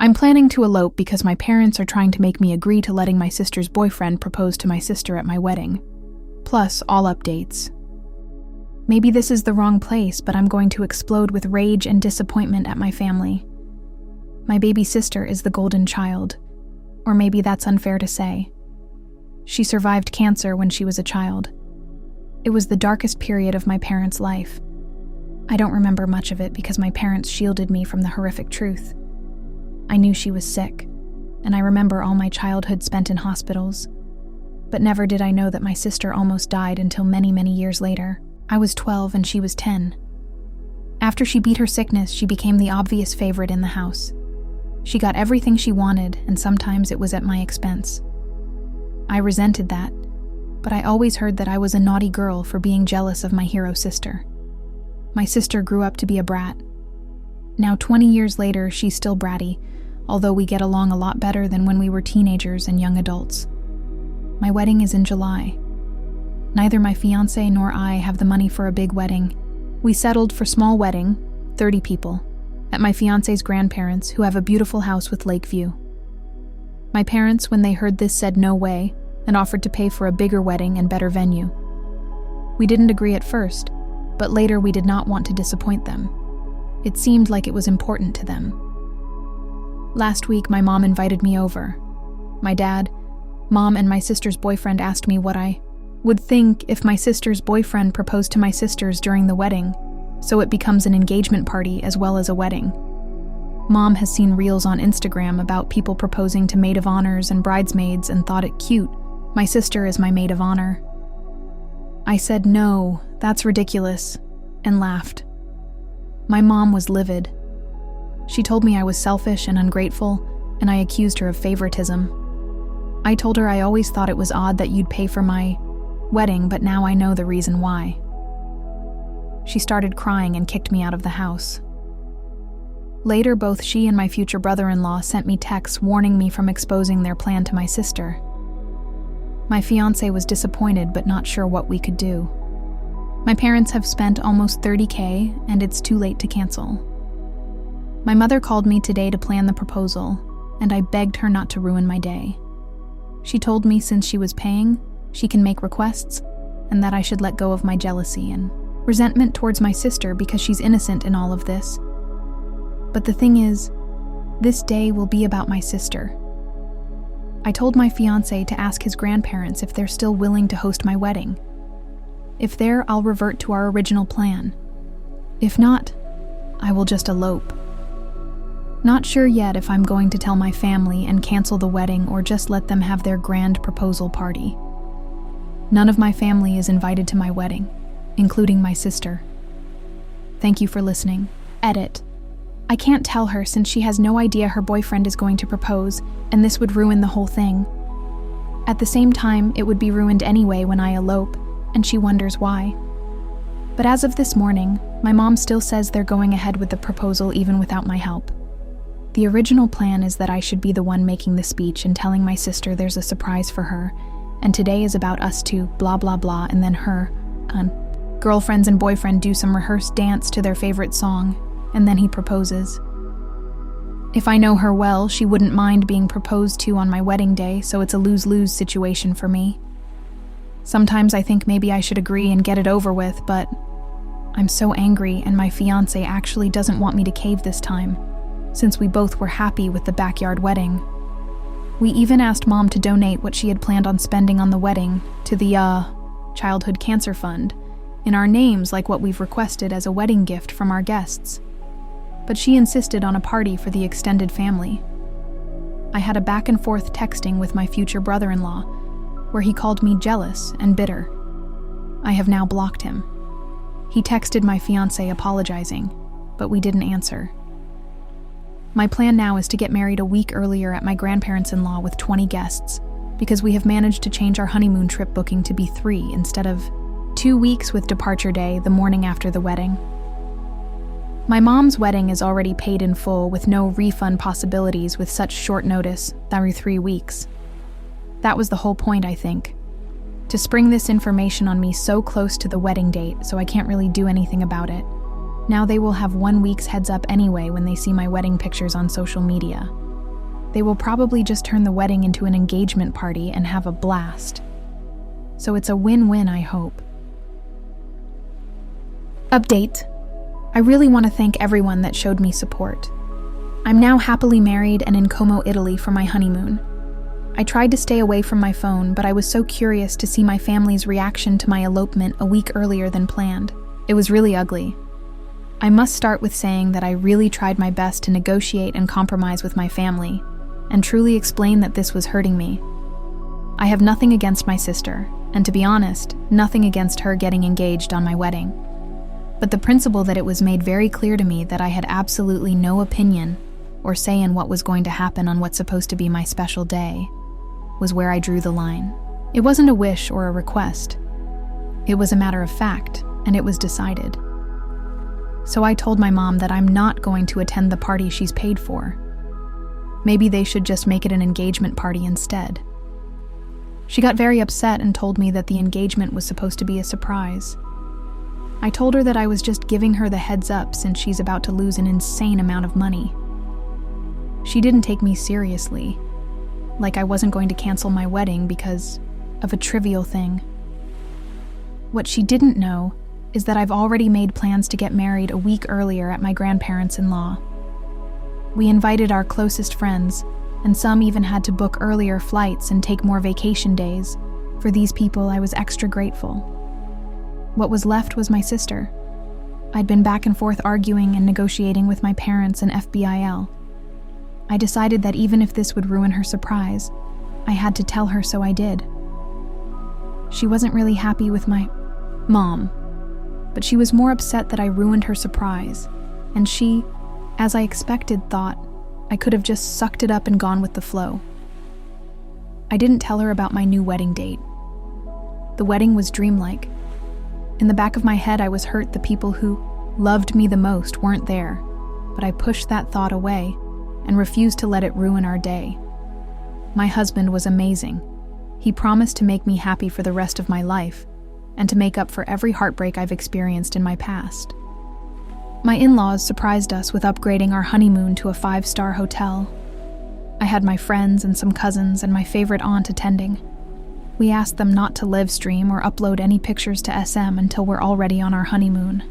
I'm planning to elope because my parents are trying to make me agree to letting my sister's boyfriend propose to my sister at my wedding. Plus, all updates. Maybe this is the wrong place, but I'm going to explode with rage and disappointment at my family. My baby sister is the golden child. Or maybe that's unfair to say. She survived cancer when she was a child. It was the darkest period of my parents' life. I don't remember much of it because my parents shielded me from the horrific truth. I knew she was sick, and I remember all my childhood spent in hospitals. But never did I know that my sister almost died until many, many years later. I was 12 and she was 10. After she beat her sickness, she became the obvious favorite in the house. She got everything she wanted, and sometimes it was at my expense. I resented that, but I always heard that I was a naughty girl for being jealous of my hero sister. My sister grew up to be a brat. Now 20 years later, she's still bratty, although we get along a lot better than when we were teenagers and young adults. My wedding is in July. Neither my fiancé nor I have the money for a big wedding. We settled for small wedding, 30 people, at my fiancé's grandparents, who have a beautiful house with lake view. My parents, when they heard this, said no way and offered to pay for a bigger wedding and better venue. We didn't agree at first, but later we did not want to disappoint them. It seemed like it was important to them. Last week, my mom invited me over. My dad, mom, and my sister's boyfriend asked me what I would think if my sister's boyfriend proposed to my sisters during the wedding, so it becomes an engagement party as well as a wedding. Mom has seen reels on Instagram about people proposing to maid of honors and bridesmaids and thought it cute. My sister is my maid of honor. I said, no, that's ridiculous, and laughed. My mom was livid. She told me I was selfish and ungrateful, and I accused her of favoritism. I told her I always thought it was odd that you'd pay for my wedding, but now I know the reason why. She started crying and kicked me out of the house. Later, both she and my future brother-in-law sent me texts warning me from exposing their plan to my sister. My fiancé was disappointed but not sure what we could do. My parents have spent almost $30,000 and it's too late to cancel. My mother called me today to plan the proposal, and I begged her not to ruin my day. She told me since she was paying, she can make requests, and that I should let go of my jealousy and resentment towards my sister because she's innocent in all of this. But the thing is, this day will be about my sister. I told my fiancé to ask his grandparents if they're still willing to host my wedding. If they're, I'll revert to our original plan. If not, I will just elope. Not sure yet if I'm going to tell my family and cancel the wedding or just let them have their grand proposal party. None of my family is invited to my wedding, including my sister. Thank you for listening. Edit. I can't tell her since she has no idea her boyfriend is going to propose, and this would ruin the whole thing. At the same time, it would be ruined anyway when I elope, and she wonders why. But as of this morning, my mom still says they're going ahead with the proposal even without my help. The original plan is that I should be the one making the speech and telling my sister there's a surprise for her, and today is about us two, blah blah blah, and then her, girlfriends and boyfriend do some rehearsed dance to their favorite song, and then he proposes. If I know her well, she wouldn't mind being proposed to on my wedding day, so it's a lose-lose situation for me. Sometimes I think maybe I should agree and get it over with, but I'm so angry and my fiancé actually doesn't want me to cave this time, since we both were happy with the backyard wedding. We even asked Mom to donate what she had planned on spending on the wedding to the, Childhood Cancer Fund, in our names like what we've requested as a wedding gift from our guests. But she insisted on a party for the extended family. I had a back and forth texting with my future brother-in-law, where he called me jealous and bitter. I have now blocked him. He texted my fiancé apologizing, but we didn't answer. My plan now is to get married a week earlier at my grandparents-in-law with 20 guests, because we have managed to change our honeymoon trip booking to be 3 instead of 2 weeks with departure day the morning after the wedding. My mom's wedding is already paid in full with no refund possibilities with such short notice, through 3 weeks. That was the whole point, I think. To spring this information on me so close to the wedding date so I can't really do anything about it. Now they will have 1 week's heads up anyway when they see my wedding pictures on social media. They will probably just turn the wedding into an engagement party and have a blast. So it's a win-win, I hope. Update. I really want to thank everyone that showed me support. I'm now happily married and in Como, Italy for my honeymoon. I tried to stay away from my phone, but I was so curious to see my family's reaction to my elopement a week earlier than planned. It was really ugly. I must start with saying that I really tried my best to negotiate and compromise with my family, and truly explain that this was hurting me. I have nothing against my sister, and to be honest, nothing against her getting engaged on my wedding. But the principle that it was made very clear to me that I had absolutely no opinion or say in what was going to happen on what's supposed to be my special day was where I drew the line. It wasn't a wish or a request. It was a matter of fact, and it was decided. So I told my mom that I'm not going to attend the party she's paid for. Maybe they should just make it an engagement party instead. She got very upset and told me that the engagement was supposed to be a surprise. I told her that I was just giving her the heads up since she's about to lose an insane amount of money. She didn't take me seriously, like I wasn't going to cancel my wedding because of a trivial thing. What she didn't know is that I've already made plans to get married a week earlier at my grandparents-in-law. We invited our closest friends, and some even had to book earlier flights and take more vacation days. For these people, I was extra grateful. What was left was my sister. I'd been back and forth arguing and negotiating with my parents and FBIL. I decided that even if this would ruin her surprise, I had to tell her, so I did. She wasn't really happy with my mom, but she was more upset that I ruined her surprise, and she, as I expected, thought I could have just sucked it up and gone with the flow. I didn't tell her about my new wedding date. The wedding was dreamlike. In the back of my head, I was hurt the people who loved me the most weren't there, but I pushed that thought away and refused to let it ruin our day. My husband was amazing. He promised to make me happy for the rest of my life and to make up for every heartbreak I've experienced in my past. My in-laws surprised us with upgrading our honeymoon to a 5-star hotel. I had my friends and some cousins and my favorite aunt attending. We asked them not to live stream or upload any pictures to SM until we're already on our honeymoon.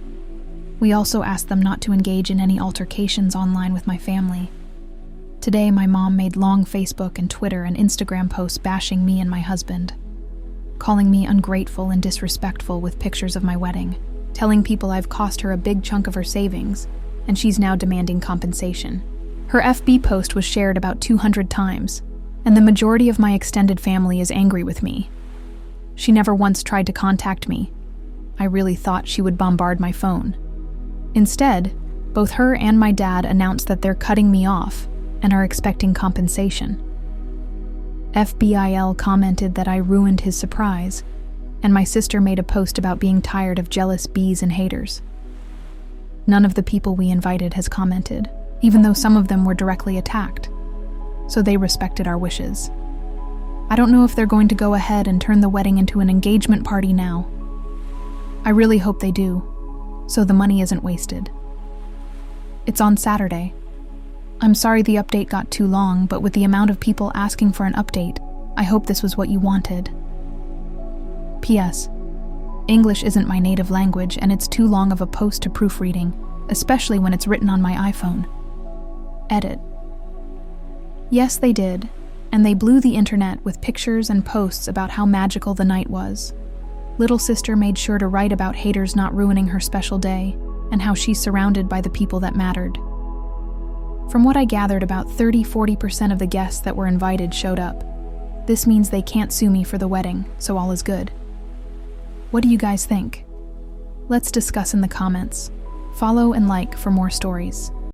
We also asked them not to engage in any altercations online with my family. Today, my mom made long Facebook and Twitter and Instagram posts bashing me and my husband, calling me ungrateful and disrespectful with pictures of my wedding, telling people I've cost her a big chunk of her savings, and she's now demanding compensation. Her FB post was shared about 200 times, and the majority of my extended family is angry with me. She never once tried to contact me. I really thought she would bombard my phone. Instead, both her and my dad announced that they're cutting me off and are expecting compensation. FBIL commented that I ruined his surprise, and my sister made a post about being tired of jealous bees and haters. None of the people we invited has commented, even though some of them were directly attacked, so they respected our wishes. I don't know if they're going to go ahead and turn the wedding into an engagement party now. I really hope they do, so the money isn't wasted. It's on Saturday. I'm sorry the update got too long, but with the amount of people asking for an update, I hope this was what you wanted. P.S. English isn't my native language, and it's too long of a post to proofreading, especially when it's written on my iPhone. Edit. Yes, they did, and they blew the internet with pictures and posts about how magical the night was. Little sister made sure to write about haters not ruining her special day, and how she's surrounded by the people that mattered. From what I gathered, about 30-40% of the guests that were invited showed up. This means they can't sue me for the wedding, so all is good. What do you guys think? Let's discuss in the comments. Follow and like for more stories.